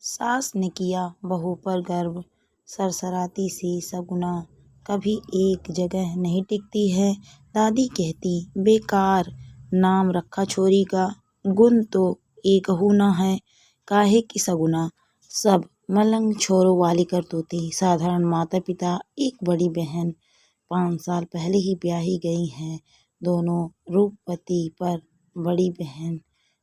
सास ने किया बहू पर गर्व, सरसराती सी सगुना कभी एक जगह नहीं टिकती है। दादी कहती बेकार नाम रखा छोरी का, गुण तो एकहू न है, काहे की सगुना। सब मलंग छोरों वाली करतूती। साधारण माता पिता, एक बड़ी बहन 5 साल पहले ही ब्याही गई हैं। दोनों रूपवती, पर बड़ी बहन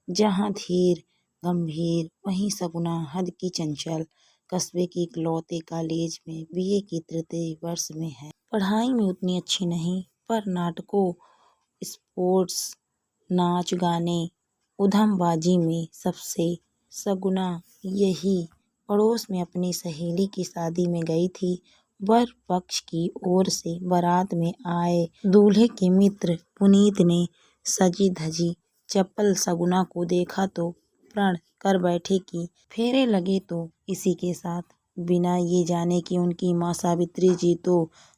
जहाँ धीर गंभीर, वहीं सगुना हद की चंचल। कस्बे की इकलौते कॉलेज में बीए की तृतीय वर्ष में है। पढ़ाई में उतनी अच्छी नहीं, पर नाटकों, स्पोर्ट्स, नाच गाने, उधमबाजी में सबसे। सगुना यही पड़ोस में अपनी सहेली की शादी में गई थी। वर पक्ष की ओर से बारात में आए दूल्हे के मित्र पुनीत ने सजी धजी चपल सगुना को देखा तो प्रण कर बैठे कि फेरे लगे तो इसी के साथ, बिना ये जाने कि उनकी माँ सावित्री जी तो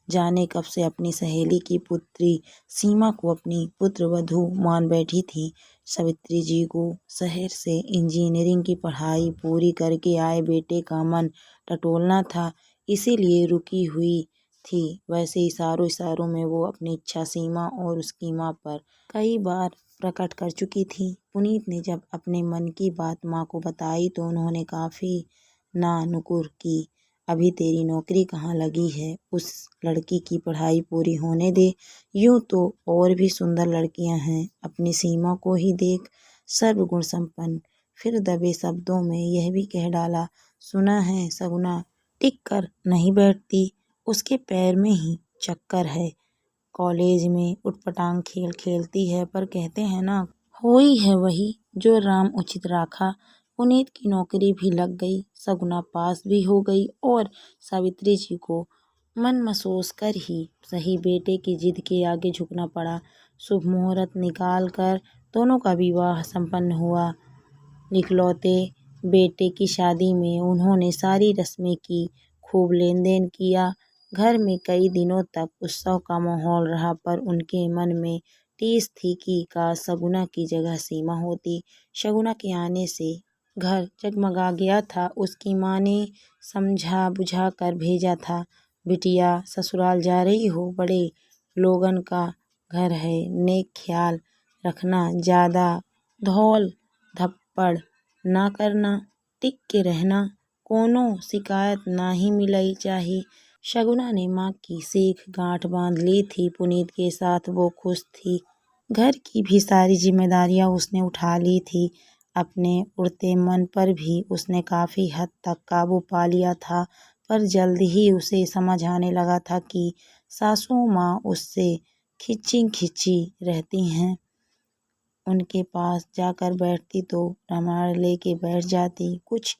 जाने कब से अपनी सहेली की पुत्री सीमा को अपनी पुत्रवधू मान बैठी थी। सावित्री जी को शहर से इंजीनियरिंग की पढ़ाई पूरी करके आए बेटे का मन टटोलना था, इसीलिए रुकी हुई थी। वैसे इशारों इशारों में वो अपनी इच्छा सीमा और उसकी माँ पर कई बार प्रकट कर चुकी थी। पुनीत ने जब अपने मन की बात माँ को बताई तो उन्होंने काफी नानुकुर की। अभी तेरी नौकरी कहाँ लगी है, उस लड़की की पढ़ाई पूरी होने दे। यूं तो और भी सुंदर लड़कियां हैं, अपनी सीमा को ही देख, सर्वगुण संपन्न। फिर दबे शब्दों में यह भी कह डाला, सुना है सगुना टिक कर नहीं बैठती, उसके पैर में ही चक्कर है। कॉलेज में उटपटांग खेल खेलती है, पर कहते हैं ना, होई है वही जो राम उचित राखा। पुनीत की नौकरी भी लग गई, सगुना पास भी हो गई और सावित्री जी को मन महसूस कर ही सही बेटे की जिद के आगे झुकना पड़ा। शुभ मुहूर्त निकाल कर दोनों का विवाह संपन्न हुआ। इकलौते बेटे की शादी में उन्होंने सारी रस्में की, खूब लेन देन किया। घर में कई दिनों तक उत्सव का माहौल रहा, पर उनके मन में टीस थी कि काश सगुना की जगह सीमा होती। सगुना के आने से घर जगमगा गया था। उसकी माँ ने समझा बुझा कर भेजा था, बिटिया ससुराल जा रही हो, बड़े लोगन का घर है, नेक ख्याल रखना, ज्यादा धौल धप्पड़ ना करना, टिक के रहना, कोनो शिकायत ना ही मिलई चाही। शगुना ने माँ की सीख गांठ बांध ली थी। पुनीत के साथ वो खुश थी। घर की भी सारी जिम्मेदारियां उसने उठा ली थी। अपने उड़ते मन पर भी उसने काफी हद तक काबू पा लिया था, पर जल्द ही उसे समझ आने लगा था कि सासू माँ उससे खिंची खिंची रहती हैं। उनके पास जाकर बैठती तो रामायण लेके बैठ जाती, कुछ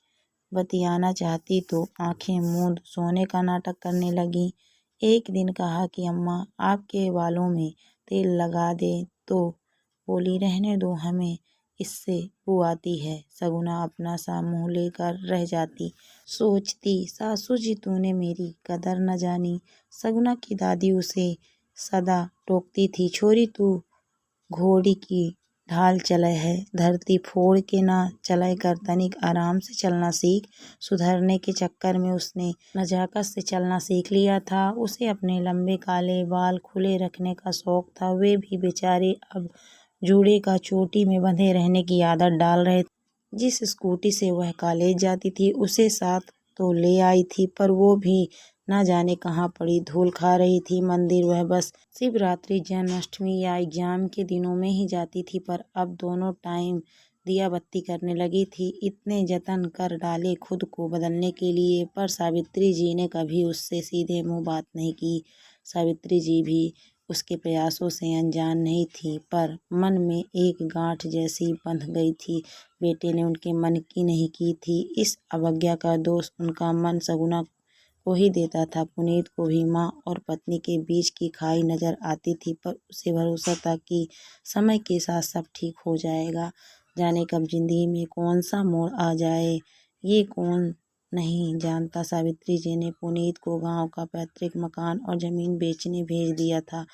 बतियाना चाहती तो आंखें मूंद सोने का नाटक करने लगी। एक दिन कहा कि अम्मा आपके बालों में तेल लगा दे, तो बोली रहने दो, हमें इससे बू आती है। सगुना अपना सा मुंह लेकर रह जाती, सोचती सासू जी तूने मेरी कदर न जानी। सगुना की दादी उसे सदा टोकती थी, छोरी तू घोड़ी की ढाल चले है, धरती फोड़ के ना चले कर, तनिक आराम से चलना सीख। सुधरने के चक्कर में उसने नजाकत से चलना सीख लिया था। उसे अपने लंबे काले बाल खुले रखने का शौक था, वे भी बेचारे अब जूड़े का चोटी में बंधे रहने की आदत डाल रहे थे। जिस स्कूटी से वह कॉलेज जाती थी उसे साथ तो ले आई थी, पर वो भी न जाने कहाँ पड़ी धूल खा रही थी। मंदिर वह बस शिवरात्रि, जन्माष्टमी या एग्जाम के दिनों में ही जाती थी, पर अब दोनों टाइम दिया बत्ती करने लगी थी। इतने जतन कर डाले खुद को बदलने के लिए, पर सावित्री जी ने कभी उससे सीधे मुंह बात नहीं की। सावित्री जी भी उसके प्रयासों से अनजान नहीं थी, पर मन में एक गांठ जैसी बंध गई थी। बेटे ने उनके मन की नहीं की थी। इस अवज्ञा का दोष उनका मन सगुना को ही देता था। पुनीत को भी माँ और पत्नी के बीच की खाई नजर आती थी, पर उसे भरोसा था कि समय के साथ सब ठीक हो जाएगा। जाने कब जिंदगी में कौन सा मोड़ आ जाए, ये कौन नहीं जानता। सावित्री जी ने पुनीत को गांव का पैतृक मकान और जमीन बेचने भेज दिया था।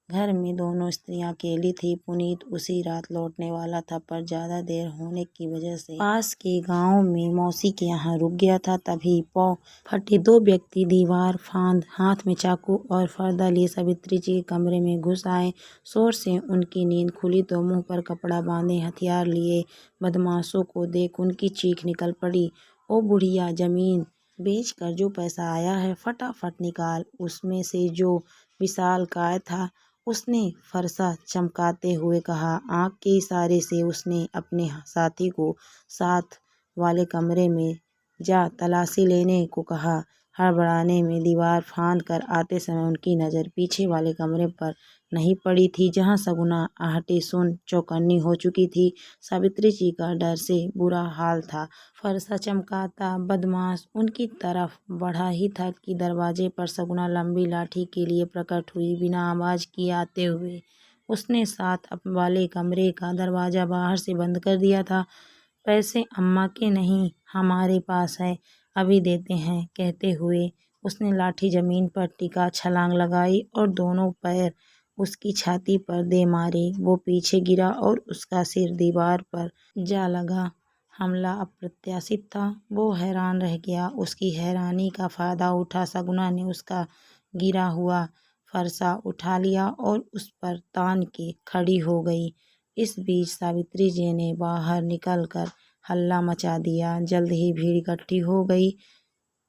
घर में दोनों स्त्रियां अकेली थी। पुनीत उसी रात लौटने वाला था, पर ज्यादा देर होने की वजह से पास के गांव में मौसी के यहाँ रुक गया था। तभी पौ फटे। दो व्यक्ति दीवार फांद, हाथ में चाकू और पर्दा लिए सावित्री जी के कमरे में घुस आए। शोर से उनकी नींद खुली तो मुंह पर कपड़ा बांधे हथियार लिए बदमाशों को देख उनकी चीख निकल पड़ी। ओ बुढ़िया, जमीन बेच कर जो पैसा आया है फटाफट निकाल। उसमें से जो विशालकाय था उसने फरसा चमकाते हुए कहा। आंख के इशारे से उसने अपने साथी को साथ वाले कमरे में जा तलाशी लेने को कहा। हड़बड़ाने में दीवार फांद कर आते समय उनकी नज़र पीछे वाले कमरे पर नहीं पड़ी थी, जहां सगुना आहटे सुन चौकन्नी हो चुकी थी। सावित्री जी का डर से बुरा हाल था। फरसा चमकाता बदमाश उनकी तरफ बढ़ा ही था कि दरवाजे पर सगुना लंबी लाठी के लिए प्रकट हुई। बिना आवाज किए आते हुए उसने साथ वाले कमरे का दरवाजा बाहर से बंद कर दिया था। पैसे अम्मा के नहीं, हमारे पास है, अभी देते हैं। कहते हुए उसने लाठी जमीन पर टिका छलांग लगाई और दोनों पैर उसकी छाती पर दे मारे। वो पीछे गिरा और उसका सिर दीवार पर जा लगा। हमला अप्रत्याशित था। वो हैरान रह गया। उसकी हैरानी का फायदा उठा सगुना ने उसका गिरा हुआ फरसा उठा लिया और उस पर तान के खड़ी हो गई। इस बीच सावित्री जी ने बाहर निकलकर हल्ला मचा दिया। जल्द ही भीड़ इकट्ठी हो गई।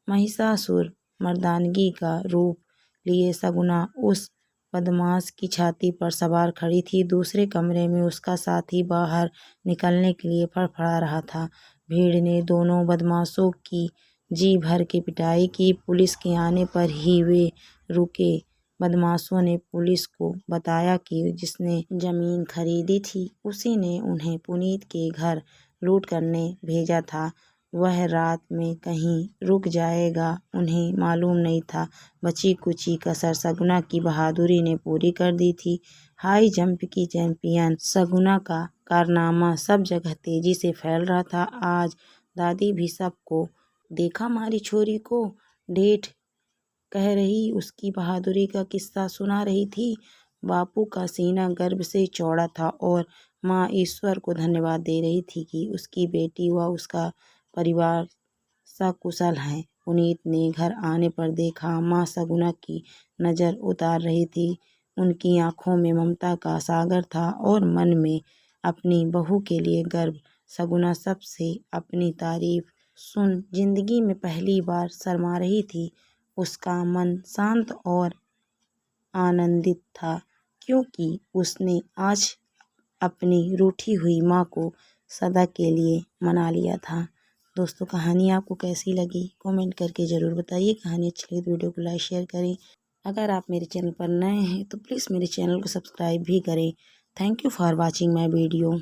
महिषासुर मर्दानगी का रूप लिए सगुना उस बदमाश की छाती पर सवार खड़ी थी। दूसरे कमरे में उसका साथी बाहर निकलने के लिए फड़फड़ा रहा था। भीड़ ने दोनों बदमाशों की जी भर के पिटाई की। पुलिस के आने पर ही वे रुके। बदमाशों ने पुलिस को बताया कि जिसने जमीन खरीदी थी उसी ने उन्हें पुनीत के घर लूट करने भेजा था। वह रात में कहीं रुक जाएगा उन्हें मालूम नहीं था। बची कुची कसर सगुना की बहादुरी ने पूरी कर दी थी। हाई जंप की चैंपियन सगुना का कारनामा सब जगह तेजी से फैल रहा था। आज दादी भी सबको देखा मारी छोरी को, डेठ कह रही उसकी बहादुरी का किस्सा सुना रही थी। बापू का सीना गर्व से चौड़ा था और माँ ईश्वर को धन्यवाद दे रही थी कि उसकी बेटी व उसका परिवार सकुशल हैं। पुनीत ने घर आने पर देखा माँ सगुना की नज़र उतार रही थी। उनकी आंखों में ममता का सागर था और मन में अपनी बहू के लिए गर्व। सगुना सबसे अपनी तारीफ सुन जिंदगी में पहली बार शर्मा रही थी। उसका मन शांत और आनंदित था क्योंकि उसने आज अपनी रूठी हुई माँ को सदा के लिए मना लिया था। दोस्तों, कहानी आपको कैसी लगी कमेंट करके ज़रूर बताइए। कहानी अच्छी लगी तो वीडियो को लाइक शेयर करें। अगर आप मेरे चैनल पर नए हैं तो प्लीज़ मेरे चैनल को सब्सक्राइब भी करें। Thank you for watching my video.